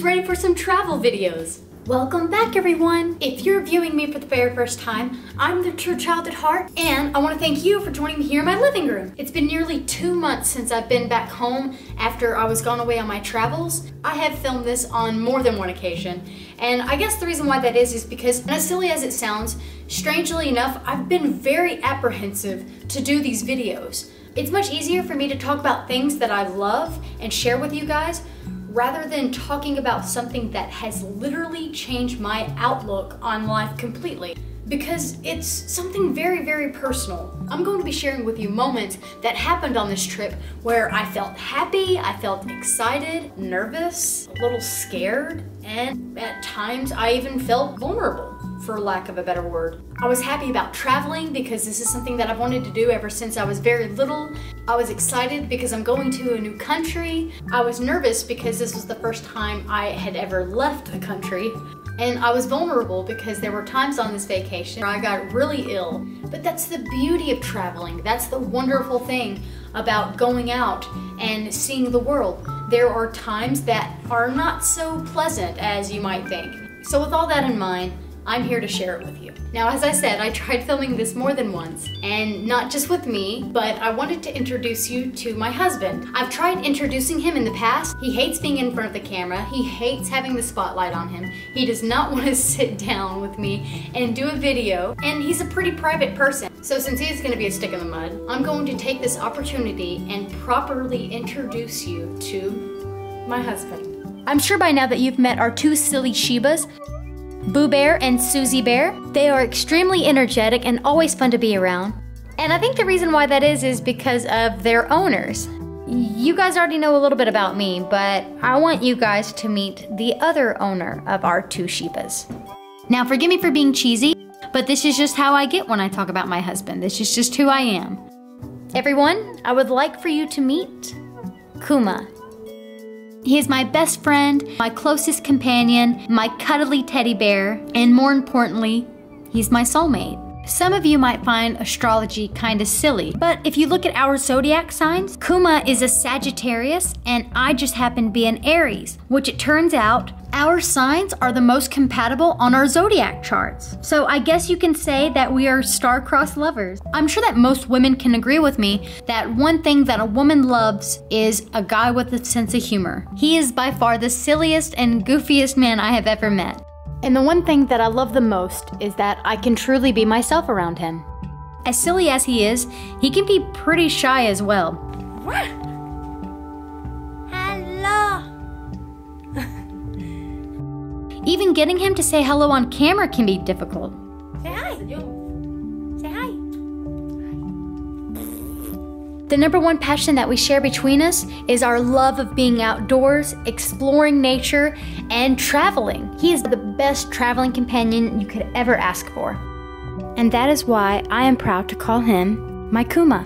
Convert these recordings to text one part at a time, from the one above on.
who's ready for some travel videos. Welcome back, everyone. If you're viewing me for the very first time, I'm the true child at heart, and I want to thank you for joining me here in my living room. It's been nearly 2 months since I've been back home after I was gone away on my travels. I have filmed this on more than one occasion, and I guess the reason why that is because, and as silly as it sounds, strangely enough, I've been very apprehensive to do these videos. It's much easier for me to talk about things that I love and share with you guys rather than talking about something that has literally changed my outlook on life completely, because it's something very, very personal. I'm going to be sharing with you moments that happened on this trip where I felt happy, I felt excited, nervous, a little scared, and at times I even felt vulnerable, for lack of a better word. I was happy about traveling because this is something that I've wanted to do ever since I was very little. I was excited because I'm going to a new country. I was nervous because this was the first time I had ever left the country. And I was vulnerable because there were times on this vacation where I got really ill. But that's the beauty of traveling. That's the wonderful thing about going out and seeing the world. There are times that are not so pleasant as you might think. So with all that in mind, I'm here to share it with you. Now, as I said, I tried filming this more than once, and not just with me, but I wanted to introduce you to my husband. I've tried introducing him in the past. He hates being in front of the camera. He hates having the spotlight on him. He does not want to sit down with me and do a video, and he's a pretty private person. So since he's gonna be a stick in the mud, I'm going to take this opportunity and properly introduce you to my husband. I'm sure by now that you've met our two silly Shibas, Boo Bear and Susie Bear. They are extremely energetic and always fun to be around. And I think the reason why that is because of their owners. You guys already know a little bit about me, but I want you guys to meet the other owner of our two Shibas. Now, forgive me for being cheesy, but this is just how I get when I talk about my husband. This is just who I am. Everyone, I would like for you to meet Kuma. He is my best friend, my closest companion, my cuddly teddy bear, and more importantly, he's my soulmate. Some of you might find astrology kinda silly, but if you look at our zodiac signs, Kuma is a Sagittarius and I just happen to be an Aries, which it turns out our signs are the most compatible on our zodiac charts. So I guess you can say that we are star-crossed lovers. I'm sure that most women can agree with me that one thing that a woman loves is a guy with a sense of humor. He is by far the silliest and goofiest man I have ever met. And the one thing that I love the most is that I can truly be myself around him. As silly as he is, he can be pretty shy as well. Hello. Even getting him to say hello on camera can be difficult. Say hi. Say hi. The number one passion that we share between us is our love of being outdoors, exploring nature, and traveling. He is the best traveling companion you could ever ask for. And that is why I am proud to call him my Kuma.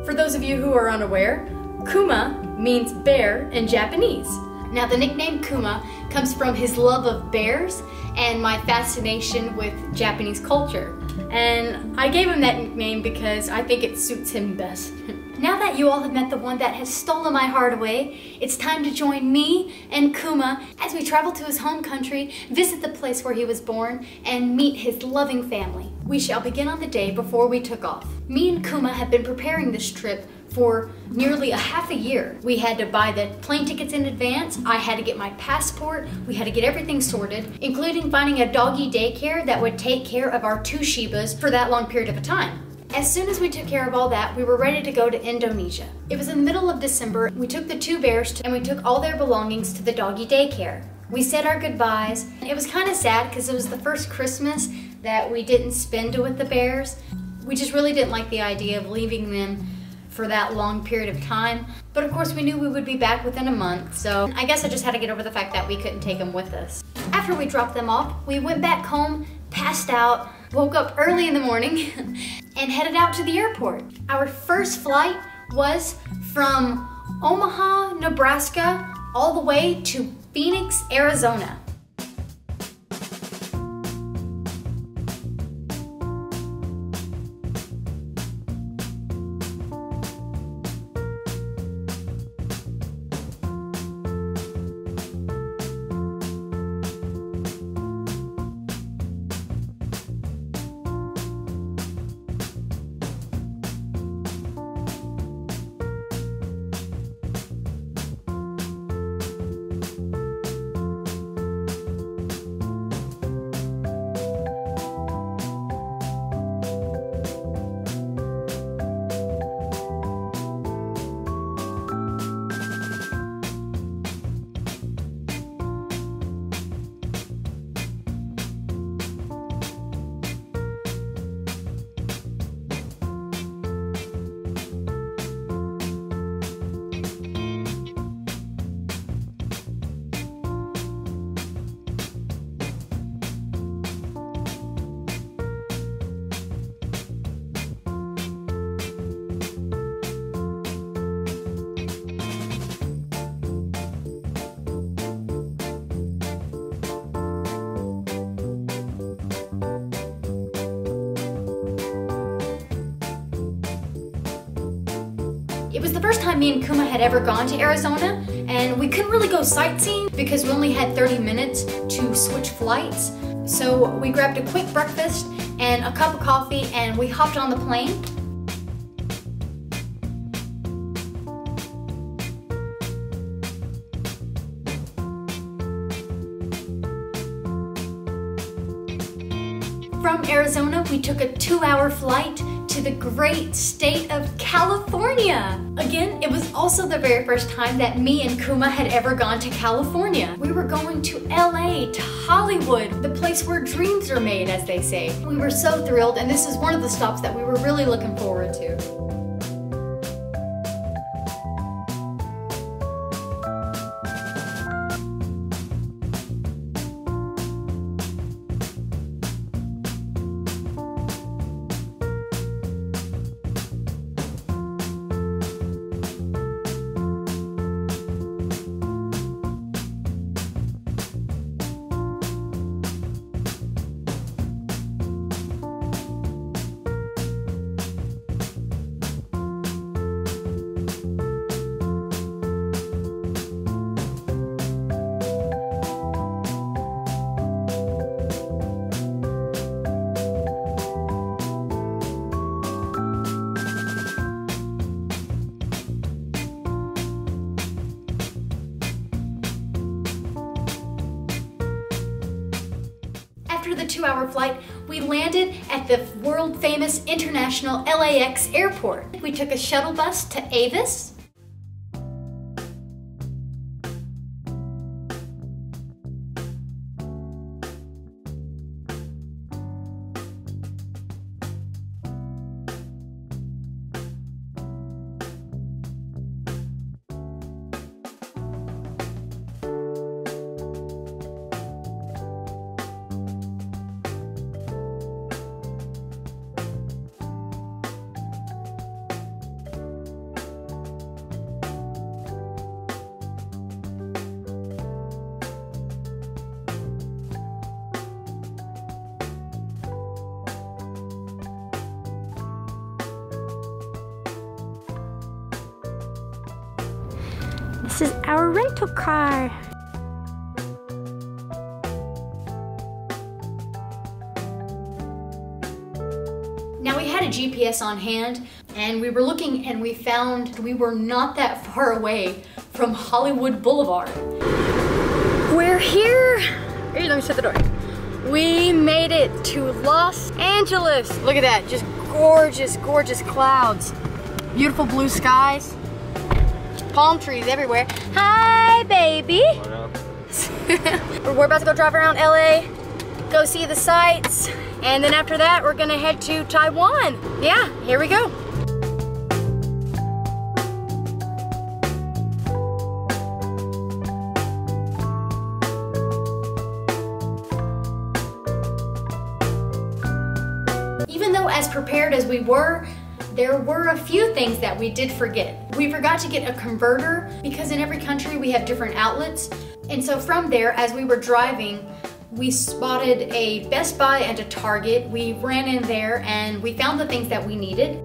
For those of you who are unaware, Kuma means bear in Japanese. Now, the nickname Kuma comes from his love of bears and my fascination with Japanese culture. And I gave him that nickname because I think it suits him best. Now that you all have met the one that has stolen my heart away, it's time to join me and Kuma as we travel to his home country, visit the place where he was born, and meet his loving family. We shall begin on the day before we took off. Me and Kuma have been preparing this trip for nearly a half a year. We had to buy the plane tickets in advance, I had to get my passport, we had to get everything sorted, including finding a doggy daycare that would take care of our two Shibas for that long period of a time. As soon as we took care of all that, we were ready to go to Indonesia. It was in the middle of December. We took the two bears and we took all their belongings to the doggy daycare. We said our goodbyes. It was kind of sad because it was the first Christmas that we didn't spend with the bears. We just really didn't like the idea of leaving them for that long period of time. But of course we knew we would be back within a month, so I guess I just had to get over the fact that we couldn't take them with us. After we dropped them off, we went back home, passed out, woke up early in the morning, and headed out to the airport. Our first flight was from Omaha, Nebraska, all the way to Phoenix, Arizona. It was the first time me and Kuma had ever gone to Arizona, and we couldn't really go sightseeing because we only had 30 minutes to switch flights. So we grabbed a quick breakfast and a cup of coffee and we hopped on the plane. From Arizona, we took a 2-hour flight to the great state of California. Again, it was also the very first time that me and Kuma had ever gone to California. We were going to LA, to Hollywood, the place where dreams are made, as they say. We were so thrilled, and this is one of the stops that we were really looking forward to. After the 2-hour flight, we landed at the world-famous international LAX airport. We took a shuttle bus to Avis. This is our rental car. Now we had a GPS on hand and we were looking and we found we were not that far away from Hollywood Boulevard. We're here. Hey, let me shut the door. We made it to Los Angeles. Look at that, just gorgeous, gorgeous clouds. Beautiful blue skies. Palm trees everywhere. Hi, baby. We're about to go drive around LA, go see the sights, and then after that, we're gonna head to Taiwan. Yeah, here we go. Even though as prepared as we were, there were a few things that we did forget. We forgot to get a converter because in every country we have different outlets. And so from there, as we were driving, we spotted a Best Buy and a Target. We ran in there and we found the things that we needed.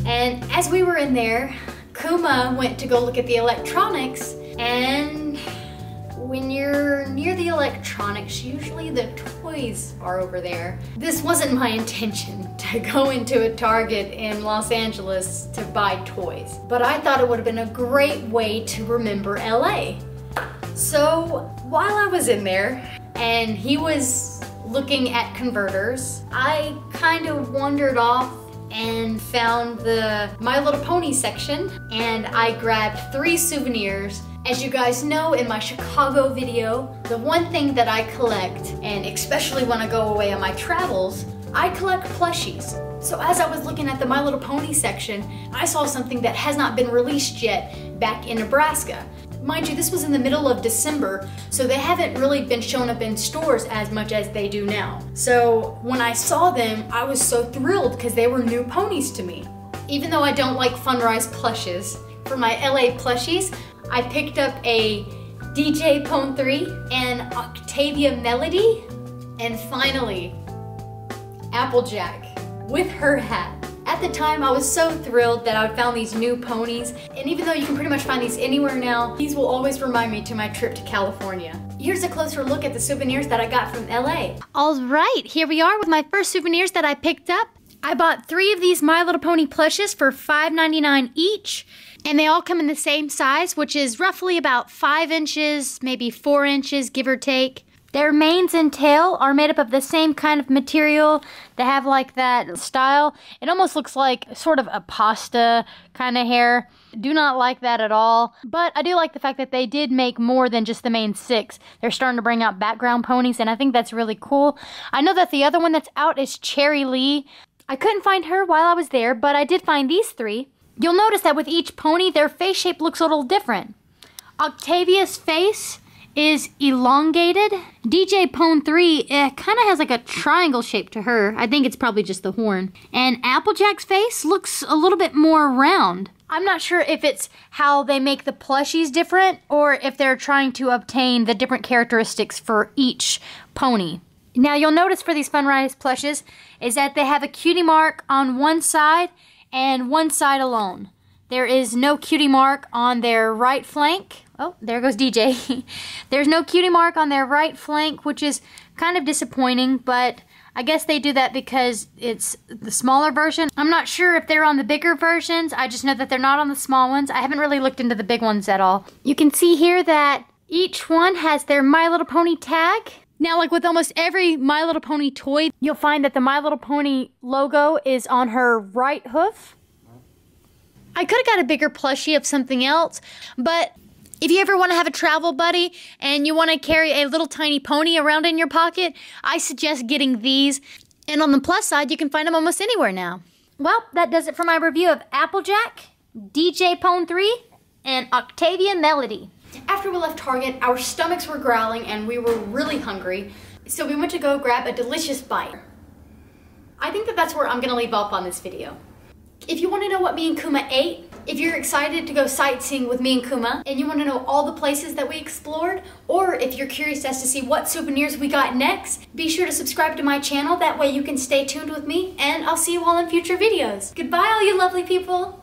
And as we were in there, Kuma went to go look at the electronics, and when you're near the electronics, usually the toys are over there. This wasn't my intention to go into a Target in Los Angeles to buy toys, but I thought it would have been a great way to remember LA. So while I was in there and he was looking at converters, I kind of wandered off and found the My Little Pony section, and I grabbed 3 souvenirs. As you guys know, in my Chicago video, the one thing that I collect, and especially when I go away on my travels, I collect plushies. So as I was looking at the My Little Pony section, I saw something that has not been released yet back in Nebraska. Mind you, this was in the middle of December, so they haven't really been showing up in stores as much as they do now. So when I saw them, I was so thrilled because they were new ponies to me. Even though I don't like Funrise plushes, for my LA plushies, I picked up a DJ Pone 3 and Octavia Melody, and finally, Applejack with her hat. At the time, I was so thrilled that I found these new ponies, and even though you can pretty much find these anywhere now, these will always remind me to my trip to California. Here's a closer look at the souvenirs that I got from LA. All right, here we are with my first souvenirs that I picked up. I bought 3 of these My Little Pony plushes for $5.99 each, and they all come in the same size, which is roughly about 5 inches, maybe 4 inches, give or take. Their manes and tail are made up of the same kind of material. They have like that style. It almost looks like sort of a pasta kind of hair. Do not like that at all. But I do like the fact that they did make more than just the main 6. They're starting to bring out background ponies, and I think that's really cool. I know that the other one that's out is Cherry Lee. I couldn't find her while I was there, but I did find these 3. You'll notice that with each pony, their face shape looks a little different. Octavia's face is elongated. DJ Pone 3 kind of has like a triangle shape to her. I think it's probably just the horn. And Applejack's face looks a little bit more round. I'm not sure if it's how they make the plushies different or if they're trying to obtain the different characteristics for each pony. Now you'll notice for these Funrise plushes is that they have a cutie mark on one side and one side alone. There is no cutie mark on their right flank. Oh, there goes DJ. There's no cutie mark on their right flank, which is kind of disappointing, but I guess they do that because it's the smaller version. I'm not sure if they're on the bigger versions. I just know that they're not on the small ones. I haven't really looked into the big ones at all. You can see here that each one has their My Little Pony tag. Now, like with almost every My Little Pony toy, you'll find that the My Little Pony logo is on her right hoof. I could have got a bigger plushie of something else, but if you ever want to have a travel buddy and you want to carry a little tiny pony around in your pocket, I suggest getting these. And on the plus side, you can find them almost anywhere now. Well, that does it for my review of Applejack, DJ Pone 3, and Octavia Melody. After we left Target, our stomachs were growling and we were really hungry, so we went to go grab a delicious bite. I think that that's where I'm going to leave off on this video. If you want to know what me and Kuma ate, if you're excited to go sightseeing with me and Kuma, and you want to know all the places that we explored, or if you're curious as to see what souvenirs we got next, be sure to subscribe to my channel. That way you can stay tuned with me, and I'll see you all in future videos. Goodbye, all you lovely people.